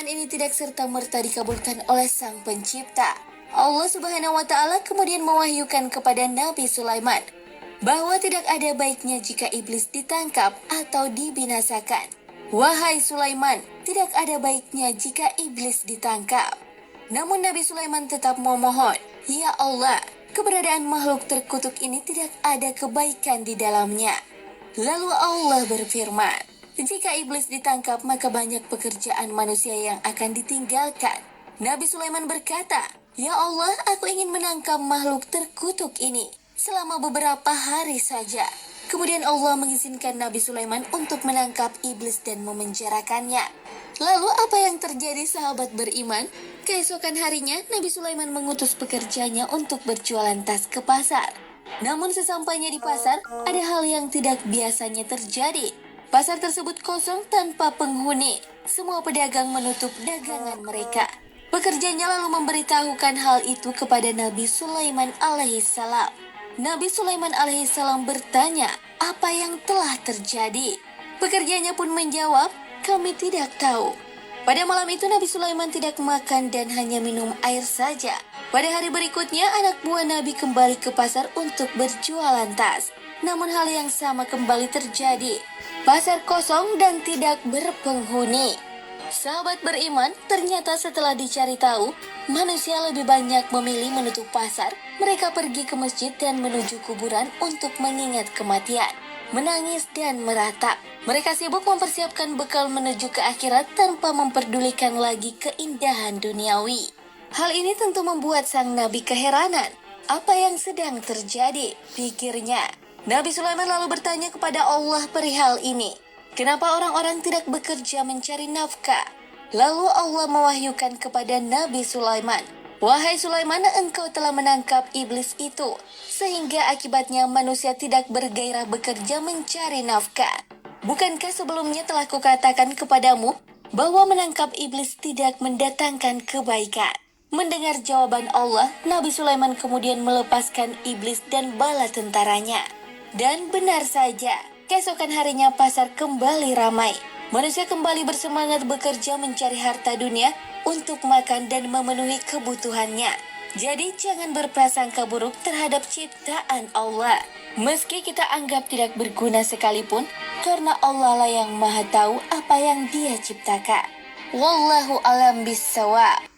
permintaan ini tidak serta-merta dikabulkan oleh Sang Pencipta. Allah Subhanahu wa Ta'ala kemudian mewahyukan kepada Nabi Sulaiman bahwa tidak ada baiknya jika iblis ditangkap atau dibinasakan. Wahai Sulaiman, tidak ada baiknya jika iblis ditangkap. Namun Nabi Sulaiman tetap memohon, "Ya Allah, keberadaan makhluk terkutuk ini tidak ada kebaikan di dalamnya." Lalu Allah berfirman, "Jika iblis ditangkap, maka banyak pekerjaan manusia yang akan ditinggalkan." Nabi Sulaiman berkata, "Ya Allah, aku ingin menangkap makhluk terkutuk ini selama beberapa hari saja." Kemudian Allah mengizinkan Nabi Sulaiman untuk menangkap iblis dan memenjarakannya. Lalu apa yang terjadi sahabat beriman? Keesokan harinya Nabi Sulaiman mengutus pekerjanya untuk berjualan tas ke pasar. Namun sesampainya di pasar, ada hal yang tidak biasanya terjadi. Pasar tersebut kosong tanpa penghuni. Semua pedagang menutup dagangan mereka. Pekerjanya lalu memberitahukan hal itu kepada Nabi Sulaiman alaihissalam. Nabi Sulaiman alaihissalam bertanya, apa yang telah terjadi? Pekerjanya pun menjawab, "Kami tidak tahu." Pada malam itu Nabi Sulaiman tidak makan dan hanya minum air saja. Pada hari berikutnya anak buah Nabi kembali ke pasar untuk berjualan tas. Namun hal yang sama kembali terjadi. Pasar kosong dan tidak berpenghuni. Sahabat beriman, ternyata setelah dicari tahu, manusia lebih banyak memilih menutup pasar. Mereka pergi ke masjid dan menuju kuburan untuk mengingat kematian, menangis dan meratap. Mereka sibuk mempersiapkan bekal menuju ke akhirat tanpa memperdulikan lagi keindahan duniawi. Hal ini tentu membuat sang Nabi keheranan. Apa yang sedang terjadi? Pikirnya. Nabi Sulaiman lalu bertanya kepada Allah perihal ini. Kenapa orang-orang tidak bekerja mencari nafkah? Lalu Allah mewahyukan kepada Nabi Sulaiman, "Wahai Sulaiman, engkau telah menangkap iblis itu, sehingga akibatnya manusia tidak bergairah bekerja mencari nafkah. Bukankah sebelumnya telah kukatakan kepadamu bahwa menangkap iblis tidak mendatangkan kebaikan?" Mendengar jawaban Allah, Nabi Sulaiman kemudian melepaskan iblis dan bala tentaranya. Dan benar saja, keesokan harinya pasar kembali ramai. Manusia kembali bersemangat bekerja mencari harta dunia untuk makan dan memenuhi kebutuhannya. Jadi jangan berprasangka buruk terhadap ciptaan Allah. Meski kita anggap tidak berguna sekalipun, karena Allah lah yang maha tahu apa yang Dia ciptakan. Wallahu a'lam bishawab.